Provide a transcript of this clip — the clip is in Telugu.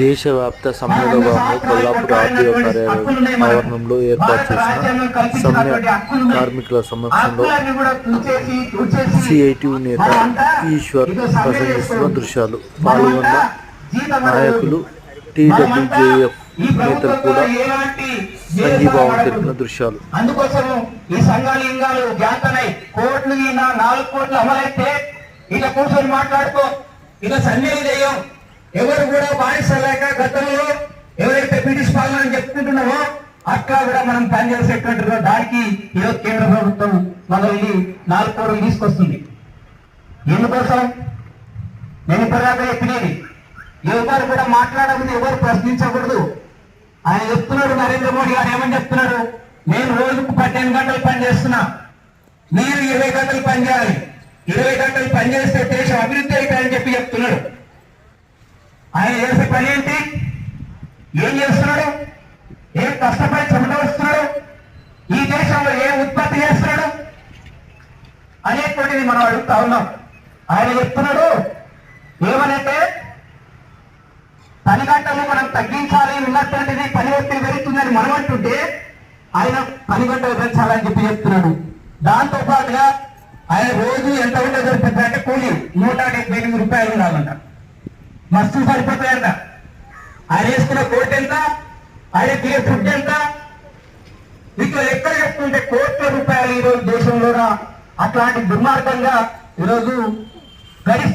దేశవ్యాప్త సమ్మెలో భాగంగా కొల్లాపూర్ ఆర్టీఓ కార్యాలయం ఆవరణంలో ఏర్పాటు చేసిన సమ్మె కార్మికుల సమక్షంలో సిఐటియు నేత ఈశ్వర్ ప్రసంగిస్తున్న దృశ్యాలు, పాల్గొన్న నాయకులు, టీడబ్ల్యూజేఎఫ్ నేతలు కూడా సంఘీభావం తెలిపిన దృశ్యాలు. అందుకోసం ఈ సంఘాలు కోట్లు 4 కోట్లు అమలైతే ఇలా కూర్చొని మాట్లాడుకో, ఇలా సమ్మెలు చేయం. ఎవరు కూడా బానిసలేక గతంలో ఎవరైతే బ్రిటిష్ పాలన అని చెప్పుకుంటున్నామో అట్లా కూడా మనం పనిచేసేటువంటి దానికి ఈరోజు కేంద్ర ప్రభుత్వం మనల్ని 4 కోట్లు తీసుకొస్తుంది. ఎందుకోసం నేను ఇప్పటిదాకా చెప్పినది, ఎవరు కూడా మాట్లాడకూడదు, ఎవరు ప్రశ్నించకూడదు. ఆయన చెప్తున్నాడు, నరేంద్ర మోడీ గారు ఏమని చెప్తున్నారు, నేను రోజుకు 18 గంటలు పని చేస్తున్నా, మీరు 20 గంటలు పని చేయాలి, 20 గంటలు పని చేస్తే దేశం అభివృద్ధి అవుతాయని చెప్పి చెప్తున్నాడు. ఆయన చేసే పని ఏంటి, ఏం చేస్తున్నాడు, ఏం కష్టపడి చెమట వస్తున్నాడు, ఈ దేశంలో ఏం ఉత్పత్తి చేస్తున్నాడు అనేటువంటిది మనం అడుగుతా ఉన్నాం. ఆయన చెప్తున్నాడు ఏమనంటే పని గంటలు మనం తగ్గించాలి, ఉన్నటువంటిది పని ఒత్తిడి పెరుగుతుందని మనం అంటుంటే ఆయన పని గంటలు పెంచాలని చెప్పి చెప్తున్నాడు. దాంతో పాటుగా ఆయన రోజు ఎంత ఉంటే దొరుకుతుంది అంటే కూలి 178 రూపాయలు ఉండాలంట, మస్తు సరిపోతాయంట. ఆయన వేసుకున్న కోట్ ఎంత, ఆయన తినే ఫుడ్ ఎంత, ఇట్లా ఎక్కడ చెప్పుకుంటే కోట్ల రూపాయలు ఈరోజు దేశంలో అట్లాంటి దుర్మార్గంగా ఈరోజు